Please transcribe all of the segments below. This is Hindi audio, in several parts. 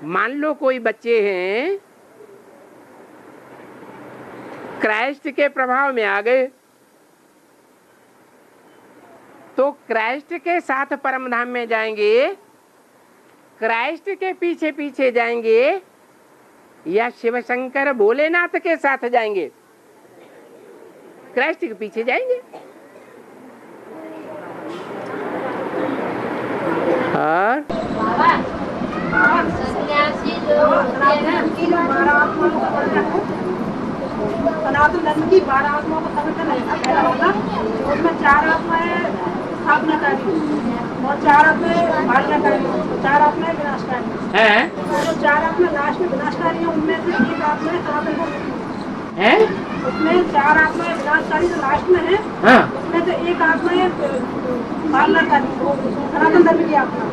मान लो कोई बच्चे हैं, क्राइस्ट के प्रभाव में आ गए, तो क्राइस्ट के साथ परम धाम में जाएंगे, क्राइस्ट के पीछे पीछे जाएंगे, या शिव शंकर भोलेनाथ के साथ जाएंगे? क्राइस्ट के पीछे जाएंगे। और सनातन धर्म की 12 आत्माओं का संगठन है पहला वाला, उसमें 4 आत्माएं स्थापनाकारी और 4 आत्माएं भालनाकारी, 4 आत्माएं विनाशकारी हैं? जो 4 आत्माएं लास्ट में विनाशकारी है, उनमें से एक आत्मा है सनातन हैं? उसमें 4 आत्माएं विनाशकारी जो लास्ट में है, हाँ। उसमें से एक आत्मा है भालनाकारी, सनातन धर्म की आत्मा।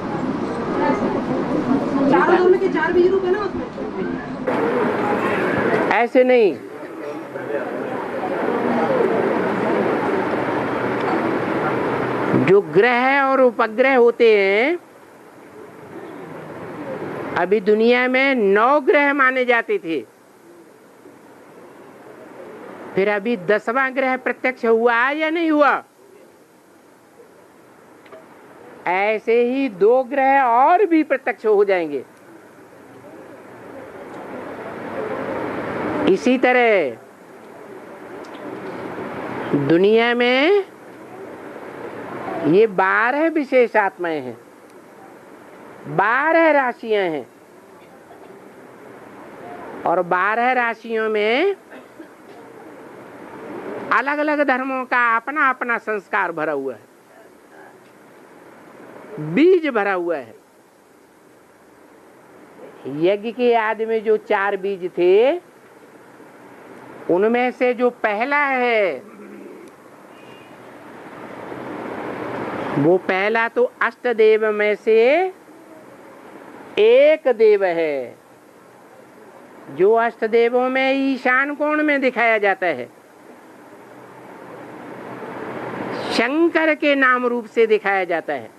चारों धर्म के 4 बीज रूप है ना उसमें। ऐसे नहीं, जो ग्रह और उपग्रह होते हैं, अभी दुनिया में 9 ग्रह माने जाते थे, फिर अभी 10वां ग्रह प्रत्यक्ष हुआ या नहीं हुआ? ऐसे ही 2 ग्रह और भी प्रत्यक्ष हो जाएंगे। इसी तरह दुनिया में ये 12 विशेष आत्माएं हैं, 12 राशियां हैं, और 12 राशियों में अलग अलग धर्मों का अपना अपना संस्कार भरा हुआ है, बीज भरा हुआ है। यज्ञ के आदि में जो 4 बीज थे, उनमें से जो पहला है, वो पहला तो अष्टदेव में से एक देव है, जो अष्टदेवों में ईशान कोण में दिखाया जाता है, शंकर के नाम रूप से दिखाया जाता है।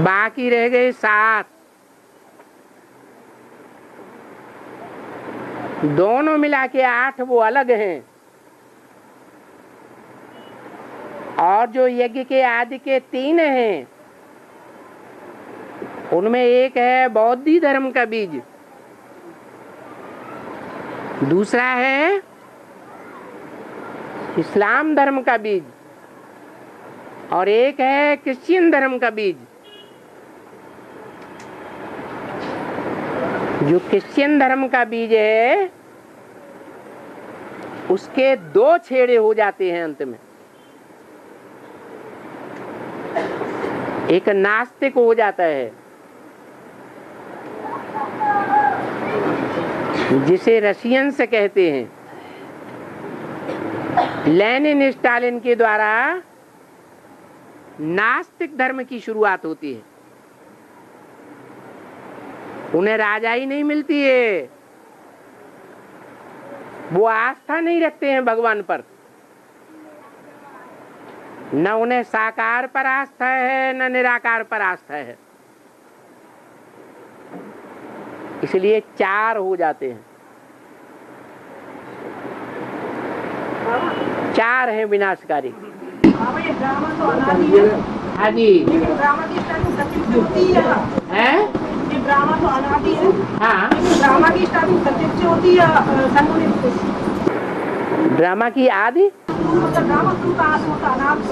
बाकी रह गए 7, दोनों मिला के 8 वो अलग हैं, और जो यज्ञ के आदि के 3 हैं, उनमें एक है बौद्धी धर्म का बीज, दूसरा है इस्लाम धर्म का बीज, और एक है क्रिश्चियन धर्म का बीज। जो क्रिश्चियन धर्म का बीज है, उसके 2 छेड़े हो जाते हैं अंत में। एक नास्तिक हो जाता है, जिसे रशियन से कहते हैं। लेनिन स्टालिन के द्वारा नास्तिक धर्म की शुरुआत होती है। उन्हें राजाई नहीं मिलती है, वो आस्था नहीं रखते हैं भगवान पर, न उन्हें साकार पर आस्था है, न निराकार पर आस्था है। इसलिए 4 हो जाते हैं, 4 हैं विनाशकारी। ये ड्रामा तो अनादि है। हाँ जी। ड्रामा की स्टार्टिंग सत्युग से होती है। ये ड्रामा तो अनादि है। हाँ। ड्रामा की स्टार्टिंग सत्युग से होती है संगुणित से। ड्रामा की आदि मतलब ड्रामा शुरू कहाँ से होता? अनादि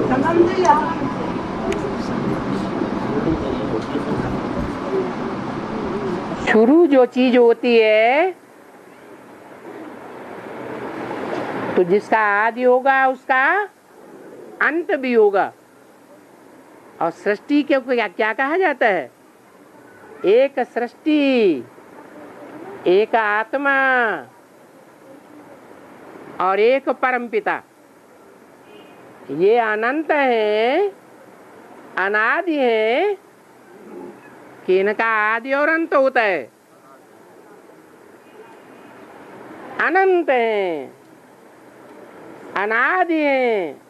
संगम से या शुरू जो चीज होती है, तो जिसका आदि होगा उसका अंत भी होगा। और सृष्टि के क्या क्या कहा जाता है? एक सृष्टि, एक आत्मा और एक परमपिता। ये अनंत है, अनादि है, कि इनका आदि और अंत होता है। अनंत है, अनादि है।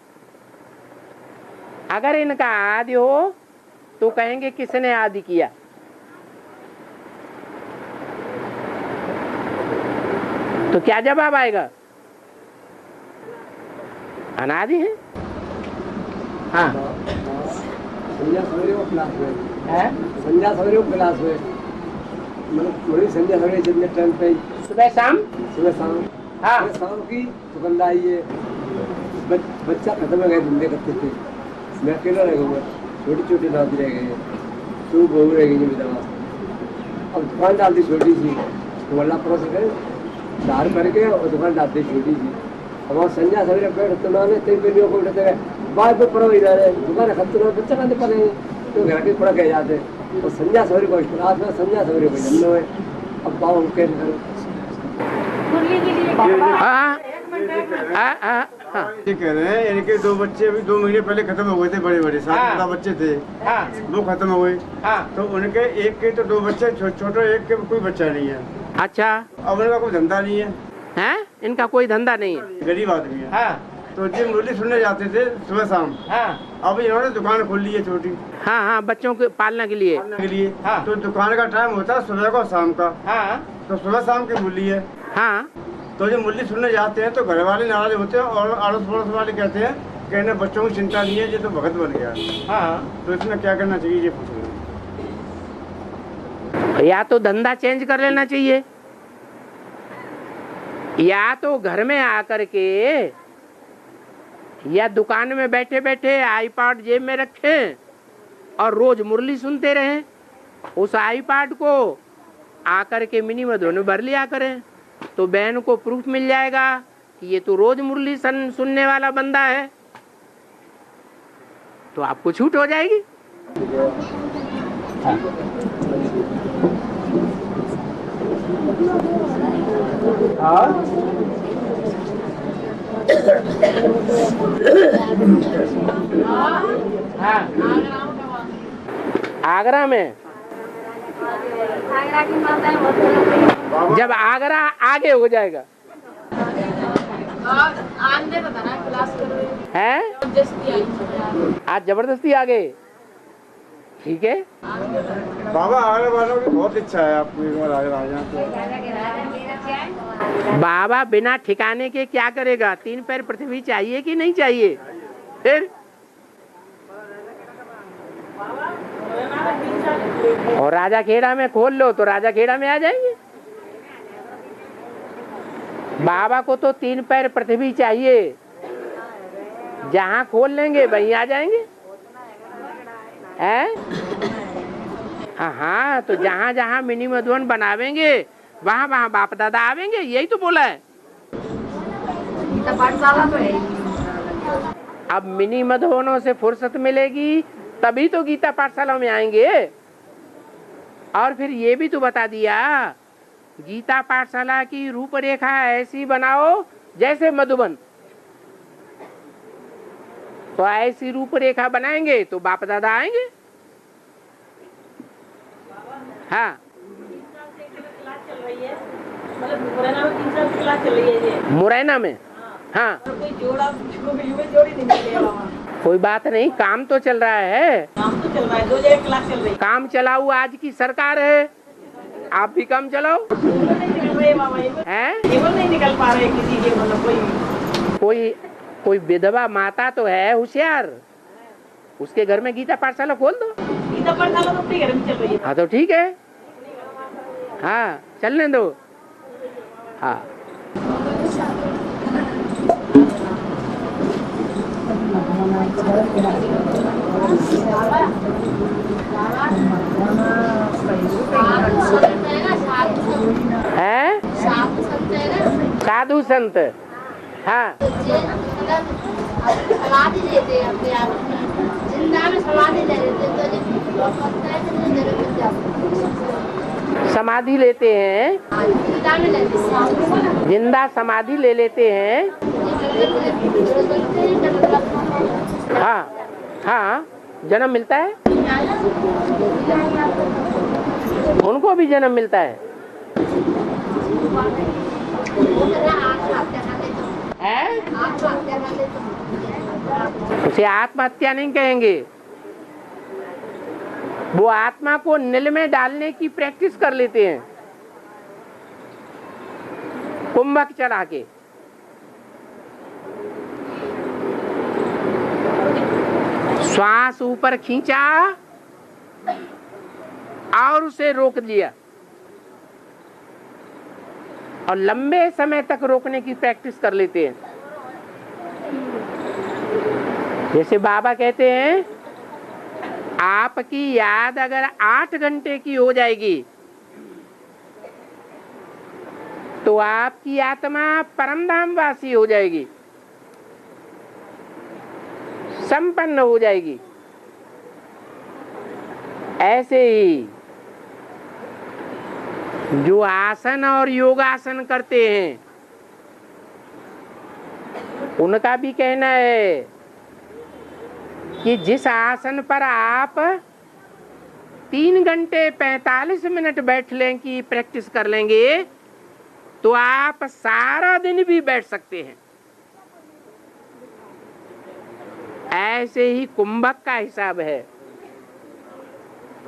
अगर इनका आदि हो तो कहेंगे किसने आदि किया। तो क्या जवाब आएगा? अनादि है। हाँ, संध्या सवेरे को क्लास में है, संध्या सवेरे को क्लास में, मतलब पूरी संध्या सवेरे जितने टाइम पे सुबह शाम हाँ शाम की दुकानदार आई है। बच्चा खत्म हो गए, धंधे करते थे, मैं अकेला रह गया, छोटी छोटी नाती रह गए, तू बहू रह गई विधवा। अब दुकान डालती छोटी सी, तो वल्ला परोस गए दार करके, और दुकान डालती छोटी सी। अब वहाँ संध्या सवेरे बैठ तो ना तेरी बेटियों को बैठते गए बाहर पे पड़ो इधर है, दुकान खत्म बच्चा कहते पड़े तो घर के पड़ा कह जाते। और संध्या सवेरे को रात में संध्या सवेरे को जन्म है। अब बाबू कैसे करो? ये कह रहे हैं इनके 2 बच्चे अभी 2 महीने पहले खत्म हो गए थे, बड़े बड़े 7 बच्चे थे, वो खत्म हो गए। तो उनके एक के तो 2 बच्चे छोटे, एक के कोई बच्चा नहीं है। अच्छा, अब उनका कोई धंधा नहीं है। हैं? इनका कोई धंधा नहीं है, गरीब आदमी है। तो जी मुरली सुनने जाते थे सुबह शाम। अब इन्होंने दुकान खोल ली है छोटी। हाँ, बच्चों के पालने के लिए। तो दुकान का टाइम होता है सुबह को शाम का। तो सुबह शाम की मूली है। हाँ, तो जब मुरली सुनने जाते हैं तो घर वाले नाराज होते हैं, और अड़ोस पड़ोस वाले कहते हैं कि इन्हें बच्चों की चिंता नहीं है, ये तो भगत बन गया। तो इसमें क्या करना चाहिए ये पूछ रहे हैं। या तो धंधा चेंज कर लेना चाहिए, या तो घर में आकर के या दुकान में बैठे बैठे आईपॉड जेब में रखें और रोज मुरली सुनते रहें। उस आईपॉड को आकर के मिनी मधुबन में भर लिया करें, तो बहन को प्रूफ मिल जाएगा कि ये तो रोज मुरली सुनने वाला बंदा है, तो आपको छूट हो जाएगी। आगरा में जब आगरा आगे हो जाएगा है, आज जबरदस्ती आ गए। ठीक है बाबा, आगरा वालों की बहुत इच्छा है आपको एक बार आगरा आ जाए तो। बाबा बिना ठिकाने के क्या करेगा? 3 पैर पृथ्वी चाहिए कि नहीं चाहिए? फिर और राजा खेड़ा में खोल लो तो राजा खेड़ा में आ जाएंगे। बाबा को तो 3 पैर पृथ्वी चाहिए, जहाँ खोल लेंगे वहीं आ जाएंगे। है? हाँ, तो जहाँ जहाँ मिनी मधुबन बनावेंगे वहाँ वहाँ बाप दादा आवेंगे, यही तो बोला है। अब मिनी मधुबनों से फुर्सत मिलेगी तभी तो गीता पाठशाला में आएंगे। और फिर ये भी तो बता दिया, गीता पाठशाला की रूपरेखा ऐसी बनाओ जैसे मधुबन। तो ऐसी रूपरेखा बनाएंगे तो बाप दादा आएंगे। हाँ, मुरैना में। हाँ, कोई बात नहीं, काम तो चल रहा है। काम तो चल रहा है, 2 जगह क्लास चल रही है। काम चलाओ, आज की सरकार है, आप भी काम चलाओ। हैं? नहीं निकल पा रहे किसी के, मतलब कोई विधवा माता तो है होशियार, उसके घर में गीता पाठशाला खोल दो। गीता पाठशाला तो अपने घर में चल रही है। हाँ तो ठीक है, हाँ चलने दो। हाँ, है साधु संत। हाँ, समाधि लेते हैं अपने आप में, जिंदा में समाधि ले लेते हैं, तो समाधि लेते हैं, जिंदा में लेते हैं, जिंदा समाधि ले लेते हैं। हाँ हाँ, जन्म मिलता है, उनको भी जन्म मिलता है। उसे आत्महत्या नहीं कहेंगे, वो आत्मा को नील में डालने की प्रैक्टिस कर लेते हैं कुंभक चढ़ा के। श्वास ऊपर खींचा और उसे रोक दिया और लंबे समय तक रोकने की प्रैक्टिस कर लेते हैं। जैसे बाबा कहते हैं आपकी याद अगर 8 घंटे की हो जाएगी तो आपकी आत्मा परमधाम वासी हो जाएगी, संपन्न हो जाएगी। ऐसे ही जो आसन और योगासन करते हैं उनका भी कहना है कि जिस आसन पर आप 3 घंटे 45 मिनट बैठ लें की प्रैक्टिस कर लेंगे तो आप सारा दिन भी बैठ सकते हैं। ऐसे ही कुंभक का हिसाब है,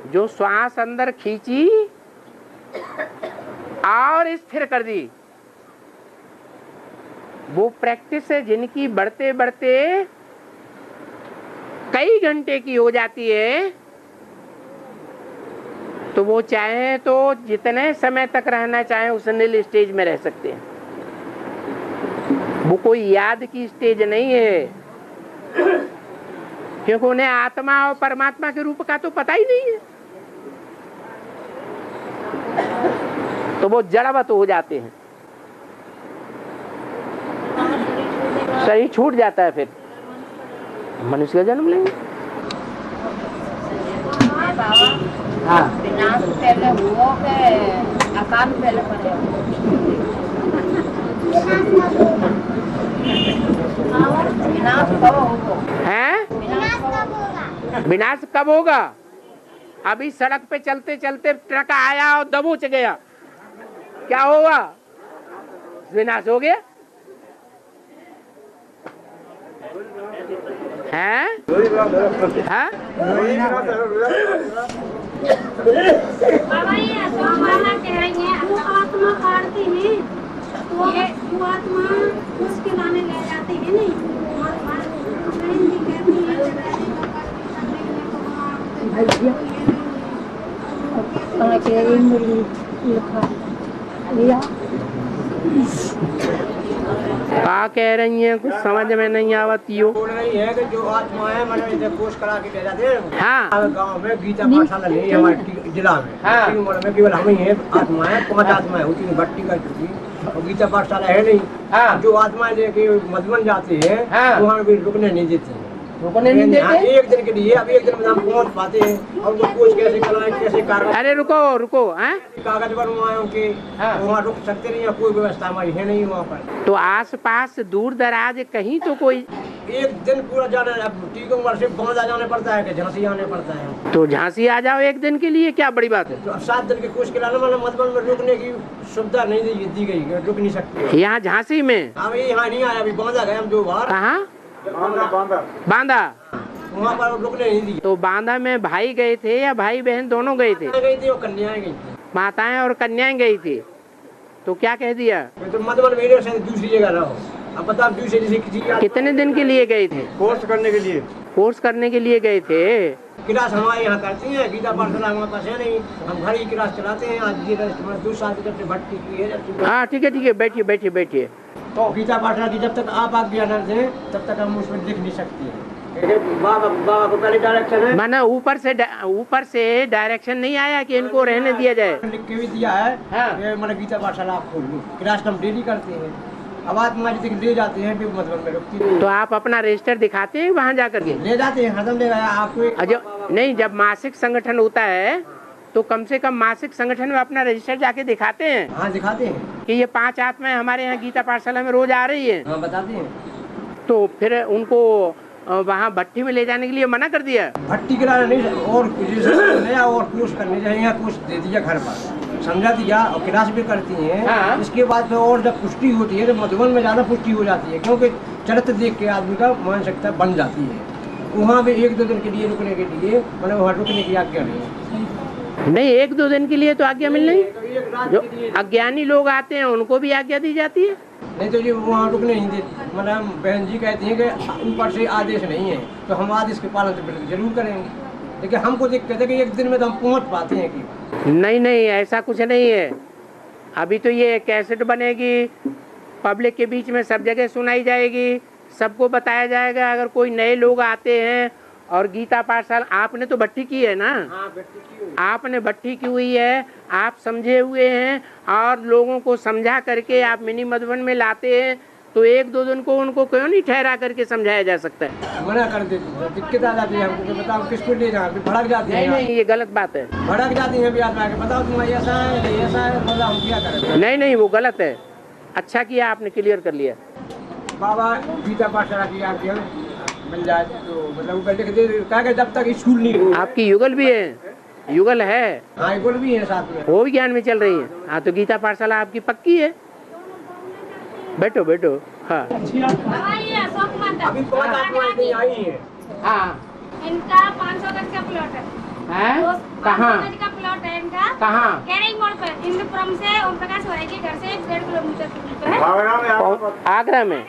जो श्वास अंदर खींची और स्थिर कर दी, वो प्रैक्टिस है जिनकी बढ़ते बढ़ते कई घंटे की हो जाती है, तो वो चाहे तो जितने समय तक रहना चाहे उस नील स्टेज में रह सकते हैं। वो कोई याद की स्टेज नहीं है, क्योंकि उन्हें आत्मा और परमात्मा के रूप का तो पता ही नहीं है, तो वो जड़वत हो जाते हैं, शरीर छूट जाता है, फिर मनुष्य का जन्म लेंगे। हाँ विनाश पहले हुआ के अकाल पहले पड़े विनाश कब होगा? विनाश कब होगा? अभी सड़क पे चलते चलते ट्रक आया और दबोच गया, क्या होगा? विनाश हो गया है? हाँ? बाबा ये बाबा कह रही है वो आत्मा काटती है तो वो आत्मा उसके लाने ले जाती है नहीं क्या कह रही हैं? कुछ समझ में नहीं आवती हो। बोल रही है कि जो आत्मा है मैंने कोर्स करा के ले जाते हैं। हाँ गाँव में गीता पाठशाला नहीं है हमारे जिला में। हाँ। उम्र में केवल हम ही है आत्मा है, 5 आत्मा है होती भट्टी का चुकी और गीता पाठशाला है नहीं। हाँ। जो आत्मा लेके मधुबन जाते हैं हाँ। वहाँ भी रुकने नहीं देते हैं। रुकने नहीं देते? एक दिन के लिए, अब एक दिन में हम पहुँच पाते हैं और वो कोर्स कैसे कराए कैसे कार्य। अरे रुको रुको, हैं? कागज बनवाए उनके, हाँ। वहाँ रुक सकते नहीं, कोई व्यवस्था हमारी है नहीं वहाँ पर। तो आस पास दूर दराज कहीं तो कोई एक दिन पूरा जाना, अब टीकमगढ़ से बांदा जाने पड़ता है कि झांसी आने पड़ता है। तो झांसी आ जाओ एक दिन के लिए, क्या बड़ी बात है। तो अब 7 दिन के कोर्स के लाने वाला मधुबन में रुकने की सुविधा नहीं दी गई, रुक नहीं सकते। यहाँ झांसी में? अब यहाँ नहीं आया, अभी बांदा गए हम 2 बार। कहाँ? बांदा। वहाँ पर रुकने नहीं दिए। तो बांदा में भाई गए थे या भाई बहन दोनों गए थे? गई थी और कन्याएं गई थी, माताएं और कन्याएं गई थी। तो क्या कह दिया? तो मधुबन मेरे से दूसरी जगह रहो। अब बताओ दूसरी जैसे किसी कितने दिन के लिए गए थे? कोर्स करने के लिए। कोर्स करने के लिए गए थे। क्लास हमारे यहाँ करती हैं, गीता पाठशाला हमारे पास है नहीं, हम घर ही क्लास चलाते हैं। आज ये 2 साल की जब से भट्टी की है। हाँ ठीक है, बैठिए बैठिए बैठिए। तो गीता पाठशाला की जब तक आप आज्ञा न दें तब तक हम उसमें लिख नहीं सकते। बाबा को पहले डायरेक्शन है, माना ऊपर से डायरेक्शन नहीं आया कि इनको रहने दिया जाए? लिख के भी दिया है। हाँ। मतलब गीता पाठशाला आप खोल लो, क्लास हम डेली करते हैं। अब आत्मा जी ले जाते हैं फिर मधुबन में रुकती है। तो आप अपना रजिस्टर दिखाते हैं वहाँ जा करके? ले जाते हैं, हरदम ले गया आपको। नहीं, जब मासिक संगठन होता है तो कम से कम मासिक संगठन में अपना रजिस्टर जाके दिखाते हैं? हाँ दिखाते हैं कि ये 5 आत्माएं हमारे यहाँ गीता पाठशाला में रोज आ रही है। हाँ बताते हैं। तो फिर उनको वहाँ भट्टी में ले जाने के लिए मना कर दिया? भट्टी के लाने नहीं, और नया और कोर्स करने चाहिए, कोर्स दे दिया घर पर, समझा दिया और क्लास भी करती हैं। हाँ। इसके बाद फिर और जब पुष्टि होती है तो मधुबन में ज़्यादा पुष्टि हो जाती है, क्योंकि चरित्र देख के आदमी का मानसिकता बन जाती है। वहाँ भी 1-2 दिन के लिए रुकने के लिए मतलब वहाँ रुकने की आज्ञा नहीं। नहीं, 1-2 दिन के लिए तो आज्ञा मिल नहीं। तो एक रात जो के लिए अज्ञानी लोग आते हैं उनको भी आज्ञा दी जाती है। नहीं तो ये वहाँ रुकने नहीं देते। मतलब बहन जी कहती हैं कि ऊपर से आदेश नहीं है, तो हम आदेश के पालन तो बिल्कुल जरूर करेंगे, लेकिन हमको दिक्कत है कि एक दिन में तो हम पहुँच पाते हैं कि नहीं नहीं, ऐसा कुछ नहीं है। अभी तो ये कैसेट बनेगी, पब्लिक के बीच में सब जगह सुनाई जाएगी, सबको बताया जाएगा। अगर कोई नए लोग आते हैं और गीता पाठशाला, आपने तो भट्टी की है ना, आपने भट्टी की हुई है, आप समझे हुए हैं और लोगों को समझा करके आप मिनी मधुबन में लाते हैं, तो 1-2 दिन को उनको क्यों नहीं ठहरा करके समझाया जा सकता है? मना कर देते, दिक्कत आ जाती है हमको कि बताओ किसको ले जाओ, भड़क जाती है। नहीं नहीं, ये गलत बात है। भड़क जाती है बिहार में आके, बताओ तुम ऐसा है ऐसा है, बोला हम क्या करें। नहीं नहीं, वो गलत है। अच्छा किया आपने क्लियर कर लिया। बाबा गीता पाठशाला की आज्ञा मिल जाए तो मतलब ऊपर लिख दे, कहा कि जब तक स्कूल नहीं हो। आपकी युगल भी है? युगल है, हाँ युगल भी है साथ में, वो भी ज्ञान में चल रही है। हाँ, तो गीता पाठशाला आपकी पक्की है। बैठो बैठो। हाँ हमारी अशोक माता अभी 5 आत्माएं आई हैं। हाँ, इनका 500 गज का प्लॉट है। कहाँ 500 गज का प्लॉट है इनका। कहाँ? कैरी मोड़ पर इंद्रपुरम से ओम प्रकाश वाई के घर से 1.5 किलोमीटर की दूरी पर है। आगरा में?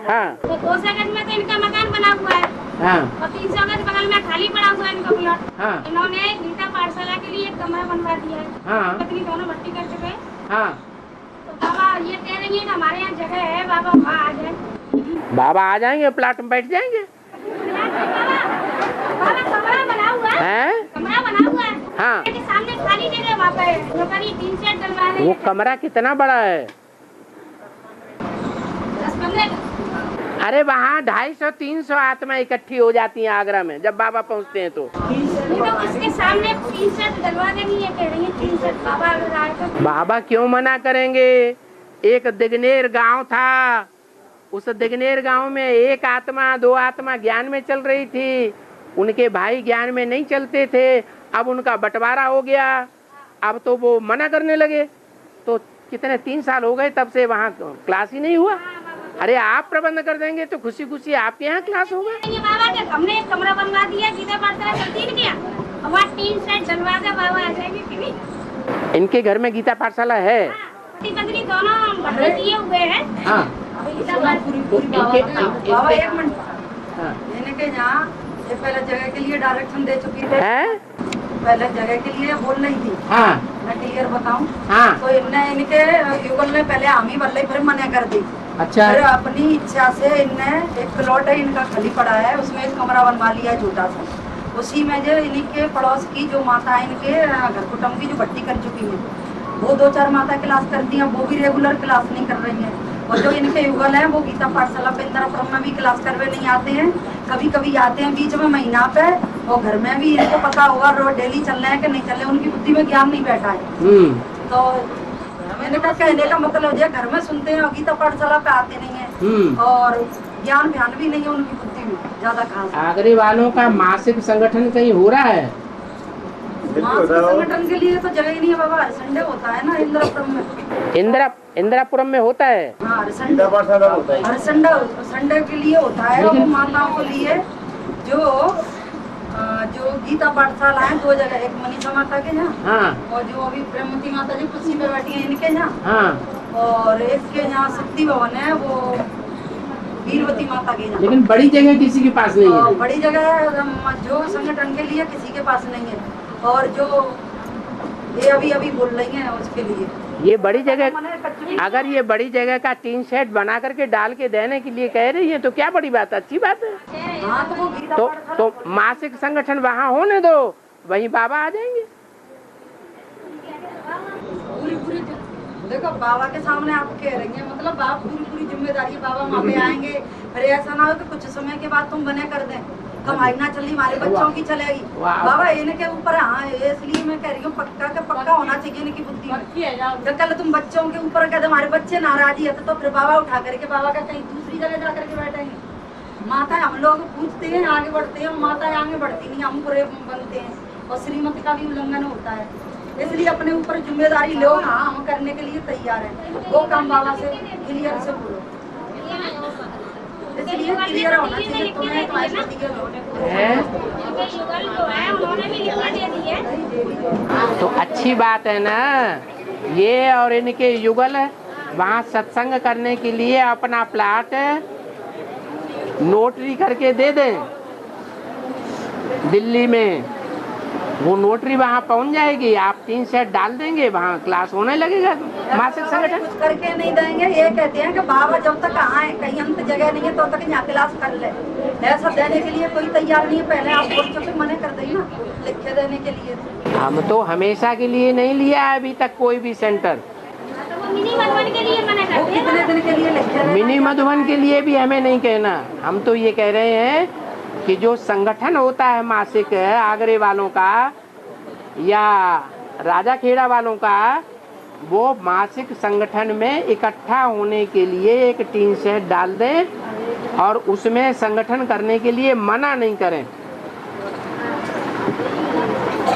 हाँ तो 200 गज में तो इनका मकान बना हुआ है हाँ और 300 गज बगल में खाली पड़ा हुआ है इनका प्लॉट। हाँ इन्होंने गीता पाठशाला के लिए एक कमरा बनवा दिया है। हाँ पत्नी दोनों भर्ती कर चुके हैं। हाँ। तो बाबा ये कह रही है कि हमारे यहाँ जगह है, बाबा वहाँ आ जाए। बाबा आ जाएंगे, प्लाट में बैठ जाएंगे। बाबा कमरा बना हुआ है। हैं? कमरा बना हुआ है। हाँ। के सामने खाली जगह वहाँ पे जो करीब 3 सेट डलवा रहे वो हैं। कमरा कितना बड़ा है? 10-15। अरे वहाँ 250-300 आत्मा इकट्ठी हो जाती हैं आगरा में जब बाबा पहुँचते हैं तो। ये तो उसके सामने 3 सेट डलवा देंगी, ये कह रही है 3 सेट। बाबा अगर आए तो बाबा क्यों मना करेंगे? एक दिगनेर गांव था, उस दिगनेर गांव में 1 आत्मा 2 आत्मा ज्ञान में चल रही थी, उनके भाई ज्ञान में नहीं चलते थे। अब उनका बंटवारा हो गया, अब तो वो मना करने लगे। तो कितने 3 साल हो गए तब से वहाँ क्लास ही नहीं हुआ। अरे आप प्रबंध कर देंगे तो खुशी खुशी आपके यहाँ क्लास होगा। ये बाबा के हमने एक कमरा बनवा दिया, गीता पाठशाला चलती नहीं क्या, और वहाँ 3 सेट डलवा के बाबा आ जाएंगे कि नहीं। इनके घर में गीता पाठशाला है? पति पत्नी दोनों भर्ती दिए हुए हैं। हाँ। गीता पाठशाला बाबा 1 मिनट, हाँ। यानी कि यहाँ ये पहले जगह के लिए डायरेक्शन दे चुकी थी, है? पहले जगह के लिए बोल रही थी। हाँ मैं क्लियर बताऊं हाँ। तो इनके युगल ने पहले हामी बल्ले फिर मना कर दी। अच्छा। फिर अपनी इच्छा से इनने एक प्लॉट है इनका खाली पड़ा है, उसमें एक कमरा बनवा लिया है छोटा सा। उसी में जो इनके पड़ोस की जो माता है इनके घर कुटुंब की जो भर्ती कर चुकी है, वो 2-4 माता क्लास करती हैं, वो भी रेगुलर क्लास नहीं कर रही हैं। और जो इनके युगल हैं वो गीता पाठशाला पे इंद्रपुरम में भी क्लास करवे नहीं आते हैं, कभी कभी आते हैं बीच में महीना पे। और घर में भी इनको पता होगा रोज डेली चल रहे हैं कि नहीं चल रहे, उनकी बुद्धि में ज्ञान नहीं बैठा है। तो इनका कहने का मतलब है घर में सुनते हैं और गीता पाठशाला पे आते नहीं है, और ज्ञान ध्यान भी नहीं है उनकी बुद्धि में ज्यादा खास। आगरे वालों का मासिक संगठन कहीं हो रहा है? संगठन के लिए तो जगह ही नहीं है बाबा, हर संडे होता है ना इंद्रपुरम में। इंदिरापुरम में होता है? हाँ हर संडे के लिए होता है। वो माताओं के लिए जो गीता पाठशाला है 2 जगह, एक मनीषा माता के यहाँ, हाँ। और जो अभी प्रेमवती माता जी कुर्सी पे बैठी है इनके यहाँ, हाँ। और एक के यहाँ शक्ति भवन है वो वीरवती माता के यहाँ। लेकिन बड़ी जगह किसी के पास नहीं है। बड़ी जगह जो संगठन के लिए किसी के पास नहीं है, और जो ये अभी बोल रही हैं उसके लिए ये बड़ी जगह, अगर ये बड़ी जगह का 3 सेट बना करके डाल के देने के लिए कह रही है तो क्या बड़ी बात, अच्छी बात है। हाँ तो वो गीता तो मासिक संगठन वहाँ होने दो, वहीं बाबा आ जाएंगे। पूरी देखो बाबा के सामने आप कह रही हैं, मतलब बाबा पूरी जिम्मेदारी बाबा वहाँ पे आएंगे। फिर ऐसा ना हो कि कुछ समय के बाद तुम बने कर दें, कमाई ना चली हमारे बच्चों की चलेगी। बाबा इनके ऊपर हाँ, इसलिए मैं कह रही हूँ पक्का होना चाहिए इनकी बुद्धि में। जब कल तुम बच्चों के ऊपर कहते हमारे बच्चे नाराजी है तो फिर बाबा उठा करके बाबा का कहीं दूसरी जगह जा करके बैठेंगे। माता हम लोग पूछते हैं आगे बढ़ते हैं, माता आगे बढ़ती नहीं, हम बुरे बनते हैं और श्रीमती का भी उल्लंघन होता है। इसलिए अपने ऊपर जिम्मेदारी लो, हाँ हम करने के लिए तैयार हैं। वो काम बाबा से क्लियर से बोलो। इसलिए क्लियर होना चाहिए तुम्हें तुम्हारी हैं? युगल जो है उन्होंने भी लिख के दे दी है। तो अच्छी बात है ना। ये और इनके युगल वहाँ सत्संग करने के लिए अपना प्लाट नोटरी करके दे दें दिल्ली में, वो नोटरी वहाँ पहुँच जाएगी, आप 3 सेट डाल देंगे, वहाँ क्लास होने लगेगा मासिक संगठन। कुछ करके नहीं देंगे। ये कहते हैं कि बाबा जब तक आए, कहीं हम जगह नहीं है तो तक यहाँ क्लास कर ले। ऐसा देने के लिए कोई तैयार नहीं है। पहले आप बच्चों से मना कर दें ना लिख के देने के लिए। हम तो हमेशा के लिए नहीं लिया है अभी तक कोई भी सेंटर। तो वो मिनी मधुबन के लिए मना वो करते हैं कितने दिन के लिए लिख के मिनी मधुबन के लिए भी हमें नहीं कहना। हम तो ये कह रहे हैं कि जो संगठन होता है मासिक आगरे वालों का या राजा खेड़ा वालों का, वो मासिक संगठन में इकट्ठा होने के लिए एक 3 सेट डाल दें और उसमें संगठन करने के लिए मना नहीं करें,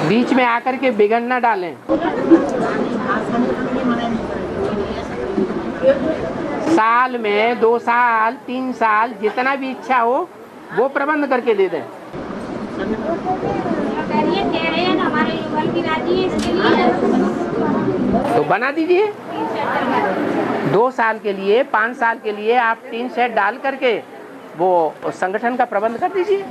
बीच में आकर के बिगड़ न डालें। साल में 2 साल 3 साल जितना भी इच्छा हो वो प्रबंध करके दे दें। कह रहे हैं हमारे युगल की राजी है इसके लिए तो बना दीजिए 2 साल के लिए 5 साल के लिए आप 3 सेट डाल करके वो संगठन का प्रबंध कर दीजिए।